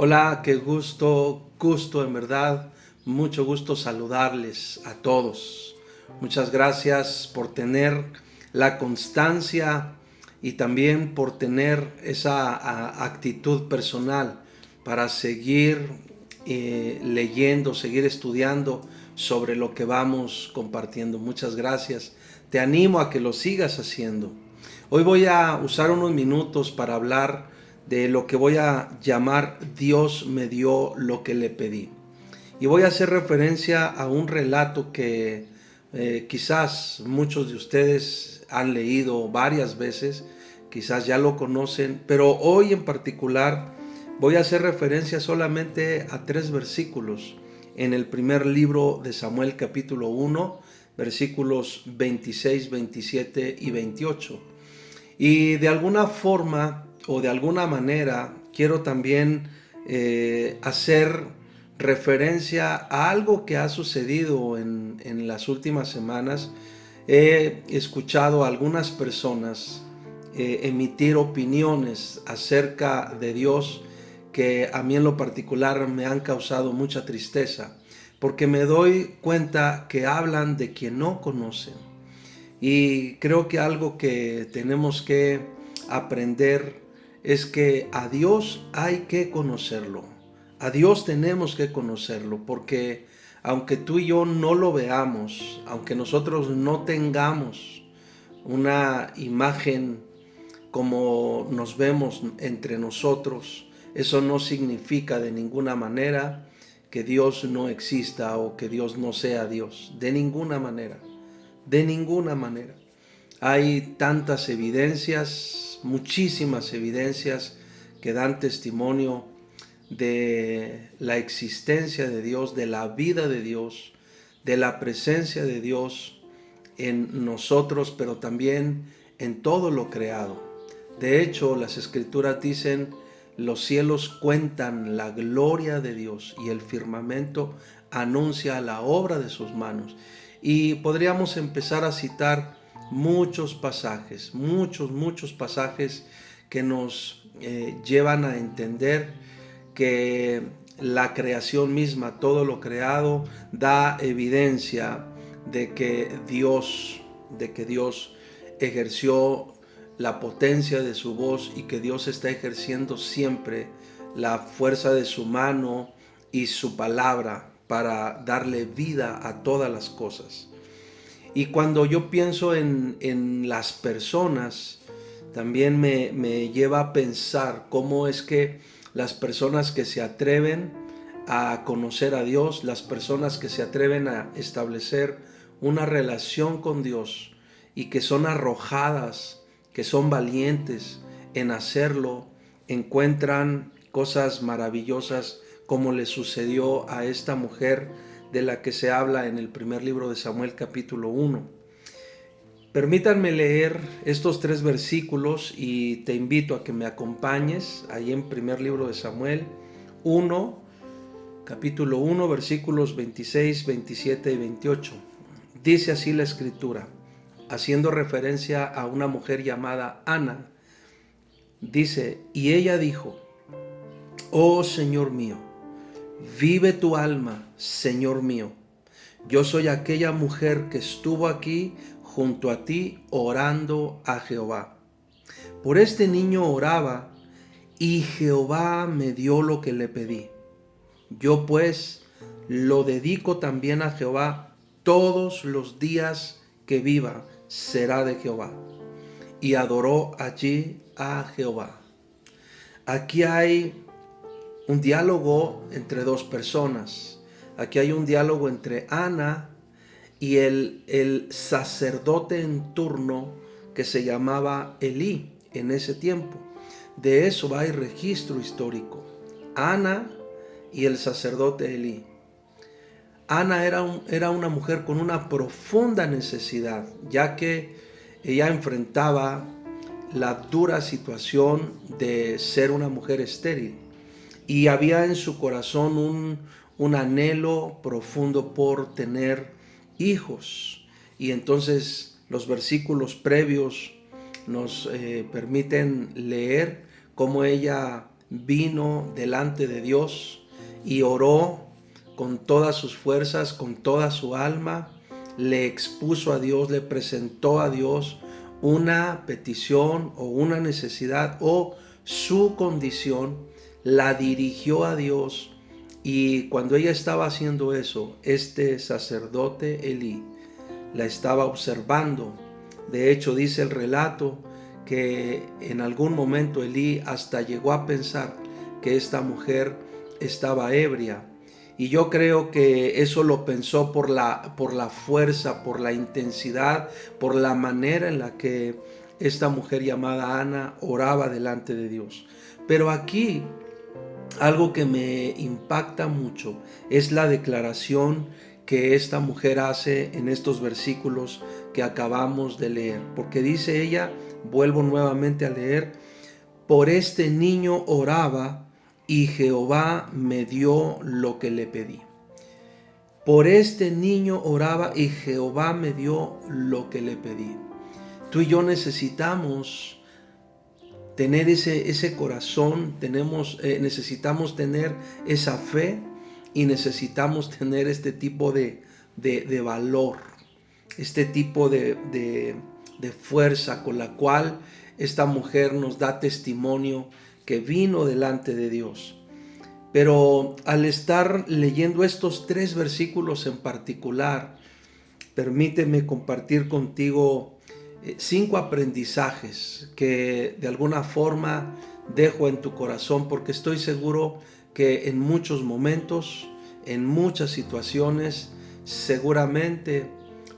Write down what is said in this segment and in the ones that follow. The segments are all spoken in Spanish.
Hola, qué gusto en verdad, mucho gusto saludarles a todos. Muchas gracias por tener la constancia y también por tener esa actitud personal para seguir leyendo, seguir estudiando sobre lo que vamos compartiendo. Muchas gracias. Te animo a que lo sigas haciendo. Hoy voy a usar unos minutos para hablar de lo que voy a llamar Dios me dio lo que le pedí. Y voy a hacer referencia a un relato que quizás muchos de ustedes han leído varias veces, quizás ya lo conocen, pero hoy en particular voy a hacer referencia solamente a 3 versículos en el primer libro de Samuel capítulo 1, versículos 26, 27 y 28. Y de alguna forma o de alguna manera quiero también hacer referencia a algo que ha sucedido en las últimas semanas. He escuchado a algunas personas emitir opiniones acerca de Dios que a mí en lo particular me han causado mucha tristeza, porque me doy cuenta que hablan de quien no conocen. Y creo que algo que tenemos que aprender es que a Dios hay que conocerlo. A Dios tenemos que conocerlo, porque aunque tú y yo no lo veamos, aunque nosotros no tengamos una imagen como nos vemos entre nosotros, eso no significa de ninguna manera que Dios no exista o que Dios no sea Dios. De ninguna manera. De ninguna manera. Hay tantas evidencias, muchísimas evidencias que dan testimonio de la existencia de Dios, de la vida de Dios, de la presencia de Dios en nosotros, pero también en todo lo creado. De hecho, las escrituras dicen, los cielos cuentan la gloria de Dios y el firmamento anuncia la obra de sus manos. Y podríamos empezar a citar muchos pasajes, muchos pasajes que nos llevan a entender que la creación misma, todo lo creado, da evidencia de que Dios ejerció la potencia de su voz y que Dios está ejerciendo siempre la fuerza de su mano y su palabra para darle vida a todas las cosas. Y cuando yo pienso en las personas, también me lleva a pensar cómo es que las personas que se atreven a conocer a Dios, las personas que se atreven a establecer una relación con Dios y que son arrojadas, que son valientes en hacerlo, encuentran cosas maravillosas como le sucedió a esta mujer de la que se habla en el primer libro de Samuel capítulo 1. Permítanme leer estos 3 versículos y te invito a que me acompañes ahí en primer libro de Samuel 1, capítulo 1, versículos 26, 27 y 28. Dice así la escritura, haciendo referencia a una mujer llamada Ana. Dice, y ella dijo, oh Señor mío, vive tu alma, Señor mío. Yo soy aquella mujer que estuvo aquí junto a ti orando a Jehová. Por este niño oraba y Jehová me dio lo que le pedí. Yo pues lo dedico también a Jehová, todos los días que viva será de Jehová. Y adoró allí a Jehová. Aquí hay un diálogo entre dos personas. Aquí hay un diálogo entre Ana y el sacerdote en turno que se llamaba Elí en ese tiempo. De eso hay registro histórico. Ana y el sacerdote Elí. Ana era una mujer con una profunda necesidad, ya que ella enfrentaba la dura situación de ser una mujer estéril. Y había en su corazón un anhelo profundo por tener hijos. Y entonces los versículos previos nos permiten leer cómo ella vino delante de Dios y oró con todas sus fuerzas, con toda su alma, le expuso a Dios, le presentó a Dios una petición o una necesidad o su condición, la dirigió a Dios. Y cuando ella estaba haciendo eso, este sacerdote Elí la estaba observando. De hecho, dice el relato que en algún momento Elí hasta llegó a pensar que esta mujer estaba ebria. Y yo creo que eso lo pensó por la fuerza, por la intensidad, por la manera en la que esta mujer llamada Ana oraba delante de Dios. Pero aquí algo que me impacta mucho es la declaración que esta mujer hace en estos versículos que acabamos de leer. Porque dice ella, vuelvo nuevamente a leer, por este niño oraba y Jehová me dio lo que le pedí. Por este niño oraba y Jehová me dio lo que le pedí. Tú y yo necesitamos tener ese corazón, necesitamos tener esa fe y necesitamos tener este tipo de valor, este tipo de fuerza con la cual esta mujer nos da testimonio que vino delante de Dios. Pero al estar leyendo estos 3 versículos en particular, permíteme compartir contigo 5 aprendizajes que de alguna forma dejo en tu corazón, porque estoy seguro que en muchos momentos, en muchas situaciones, seguramente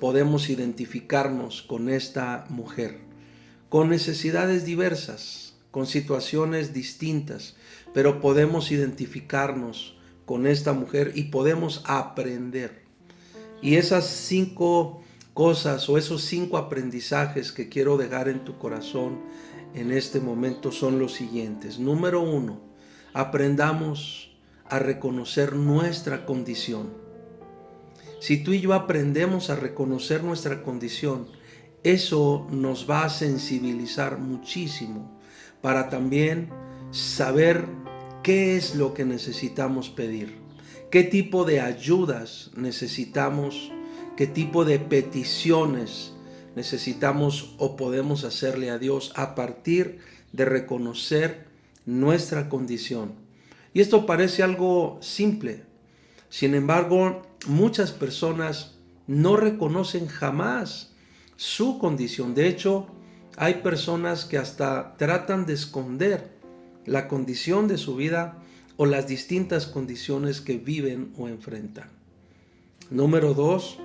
podemos identificarnos con esta mujer, con necesidades diversas, con situaciones distintas, pero podemos identificarnos con esta mujer y podemos aprender. Y esas 5 cosas o esos 5 aprendizajes que quiero dejar en tu corazón en este momento son los siguientes. Número 1, aprendamos a reconocer nuestra condición. Si tú y yo aprendemos a reconocer nuestra condición, eso nos va a sensibilizar muchísimo para también saber qué es lo que necesitamos pedir, qué tipo de ayudas necesitamos, qué tipo de peticiones necesitamos o podemos hacerle a Dios a partir de reconocer nuestra condición. Y esto parece algo simple. Sin embargo, muchas personas no reconocen jamás su condición. De hecho, hay personas que hasta tratan de esconder la condición de su vida o las distintas condiciones que viven o enfrentan. Número 2,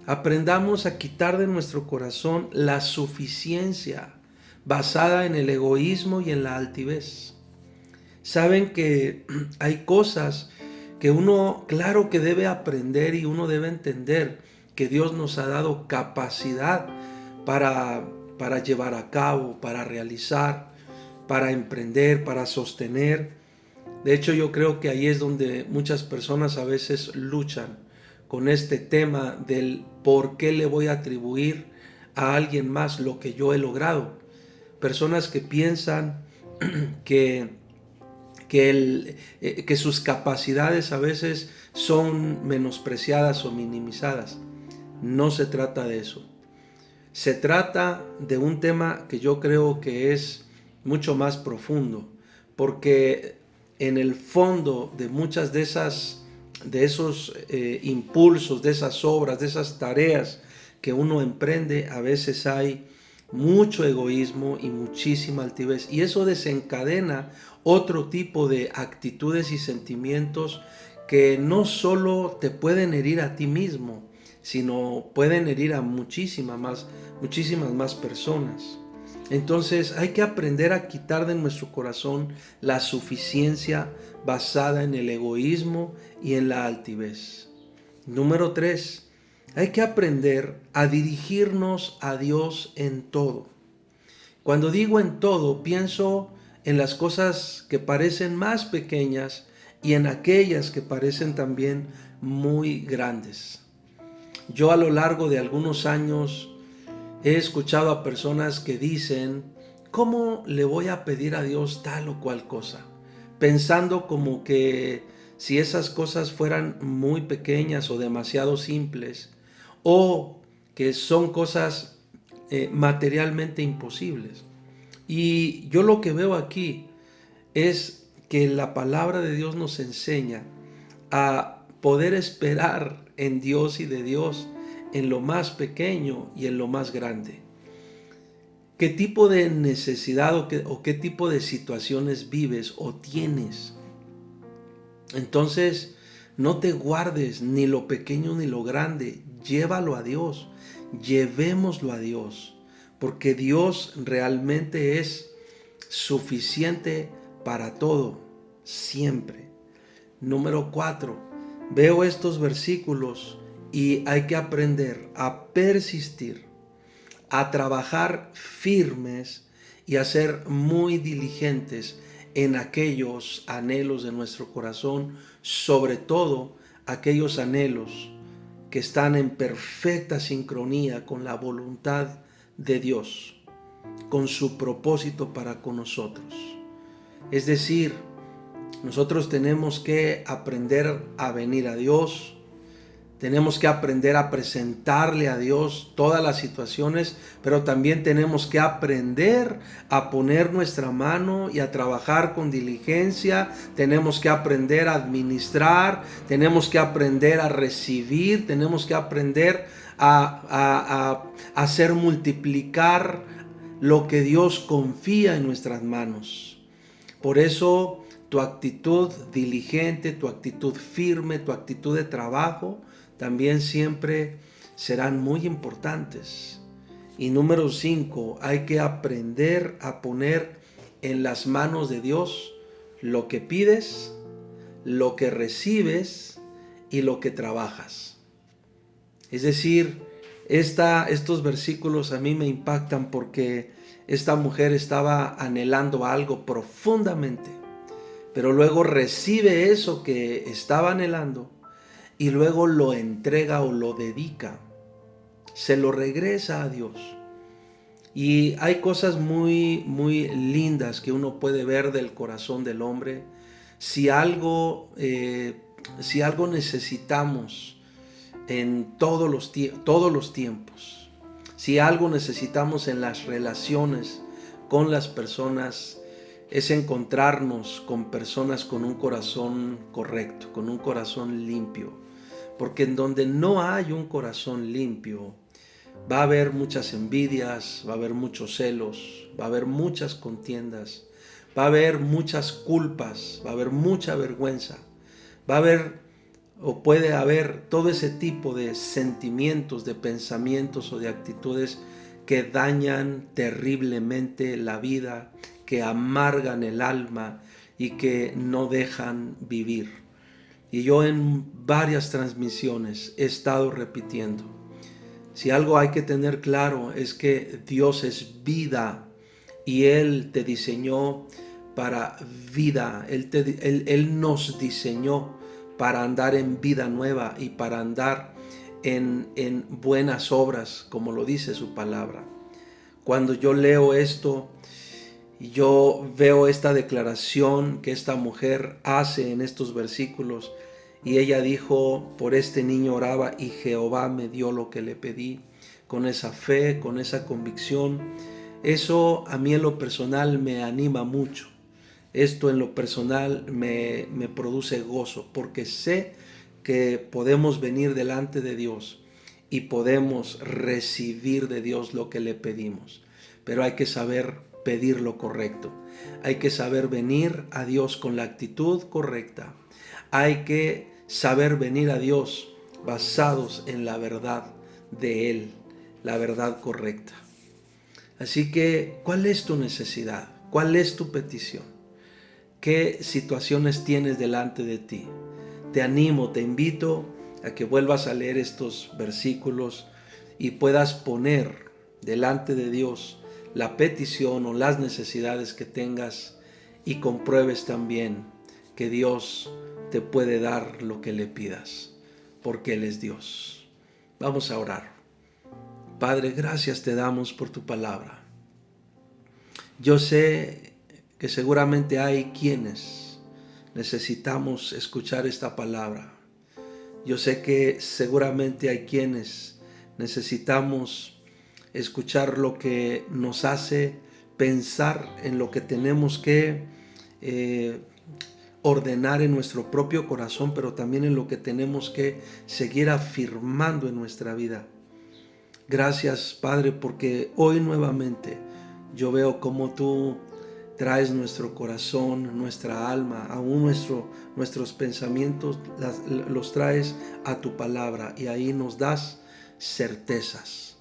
aprendamos a quitar de nuestro corazón la suficiencia basada en el egoísmo y en la altivez. Saben que hay cosas que uno, claro que debe aprender y uno debe entender que Dios nos ha dado capacidad para llevar a cabo, para realizar, para emprender, para sostener. De hecho, yo creo que ahí es donde muchas personas a veces luchan con este tema del por qué le voy a atribuir a alguien más lo que yo he logrado. Personas que piensan que sus capacidades a veces son menospreciadas o minimizadas. No se trata de eso. Se trata de un tema que yo creo que es mucho más profundo, porque en el fondo de muchas de esos impulsos, de esas obras, de esas tareas que uno emprende, a veces hay mucho egoísmo y muchísima altivez, y eso desencadena otro tipo de actitudes y sentimientos que no solo te pueden herir a ti mismo, sino pueden herir a muchísimas más personas. Entonces hay que aprender a quitar de nuestro corazón la suficiencia basada en el egoísmo y en la altivez. Número 3, hay que aprender a dirigirnos a Dios en todo. Cuando digo en todo, pienso en las cosas que parecen más pequeñas y en aquellas que parecen también muy grandes. Yo a lo largo de algunos años he escuchado a personas que dicen, ¿cómo le voy a pedir a Dios tal o cual cosa? pensando como que si esas cosas fueran muy pequeñas o demasiado simples, o que son cosas materialmente imposibles. Y yo lo que veo aquí es que la palabra de Dios nos enseña a poder esperar en Dios y de Dios en lo más pequeño y en lo más grande. ¿Qué tipo de necesidad o qué tipo de situaciones vives o tienes? Entonces, no te guardes ni lo pequeño ni lo grande. Llévalo a Dios. Llevémoslo a Dios. Porque Dios realmente es suficiente para todo, siempre. Número 4. Veo estos versículos y hay que aprender a persistir, a trabajar firmes y a ser muy diligentes en aquellos anhelos de nuestro corazón, sobre todo aquellos anhelos que están en perfecta sincronía con la voluntad de Dios, con su propósito para con nosotros. Es decir, nosotros tenemos que aprender a venir a Dios. Tenemos que aprender a presentarle a Dios todas las situaciones, pero también tenemos que aprender a poner nuestra mano y a trabajar con diligencia. Tenemos que aprender a administrar, tenemos que aprender a recibir, tenemos que aprender a hacer multiplicar lo que Dios confía en nuestras manos. Por eso tu actitud diligente, tu actitud firme, tu actitud de trabajo también siempre serán muy importantes. Y número 5, hay que aprender a poner en las manos de Dios lo que pides, lo que recibes y lo que trabajas. Es decir, estos versículos a mí me impactan porque esta mujer estaba anhelando algo profundamente, pero luego recibe eso que estaba anhelando y luego lo entrega o lo dedica, se lo regresa a Dios. Y hay cosas muy, muy lindas que uno puede ver del corazón del hombre. Si algo necesitamos en todos los tiempos, si algo necesitamos en las relaciones con las personas, es encontrarnos con personas con un corazón correcto, con un corazón limpio. Porque en donde no hay un corazón limpio, va a haber muchas envidias, va a haber muchos celos, va a haber muchas contiendas, va a haber muchas culpas, va a haber mucha vergüenza, va a haber o puede haber todo ese tipo de sentimientos, de pensamientos o de actitudes que dañan terriblemente la vida, que amargan el alma y que no dejan vivir. Y yo en varias transmisiones he estado repitiendo, si algo hay que tener claro es que Dios es vida y Él te diseñó para vida. Él nos diseñó para andar en vida nueva y para andar en buenas obras, como lo dice su palabra. Cuando yo leo esto, yo veo esta declaración que esta mujer hace en estos versículos y ella dijo, por este niño oraba y Jehová me dio lo que le pedí, con esa fe, con esa convicción. Eso a mí en lo personal me anima mucho. Esto en lo personal me produce gozo porque sé que podemos venir delante de Dios y podemos recibir de Dios lo que le pedimos. Pero hay que saber pedir lo correcto. Hay que saber venir a Dios con la actitud correcta. Hay que saber venir a Dios basados en la verdad de Él, la verdad correcta. Así que, ¿cuál es tu necesidad? ¿Cuál es tu petición? ¿Qué situaciones tienes delante de ti? Te animo, te invito a que vuelvas a leer estos versículos y puedas poner delante de Dios la petición o las necesidades que tengas y compruebes también que Dios te puede dar lo que le pidas, porque Él es Dios. Vamos a orar. Padre, gracias te damos por tu palabra. Yo sé que seguramente hay quienes necesitamos escuchar esta palabra. Yo sé que seguramente hay quienes necesitamos escuchar lo que nos hace pensar en lo que tenemos que ordenar en nuestro propio corazón, pero también en lo que tenemos que seguir afirmando en nuestra vida. Gracias, Padre, porque hoy nuevamente yo veo cómo tú traes nuestro corazón, nuestra alma, aún nuestros pensamientos, los traes a tu palabra y ahí nos das certezas.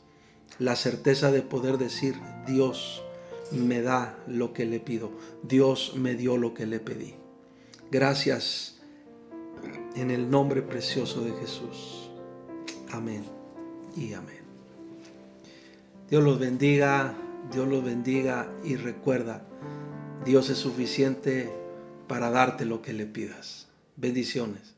La certeza de poder decir: Dios me da lo que le pido, Dios me dio lo que le pedí. Gracias en el nombre precioso de Jesús. Amén y amén. Dios los bendiga, y recuerda, Dios es suficiente para darte lo que le pidas. Bendiciones.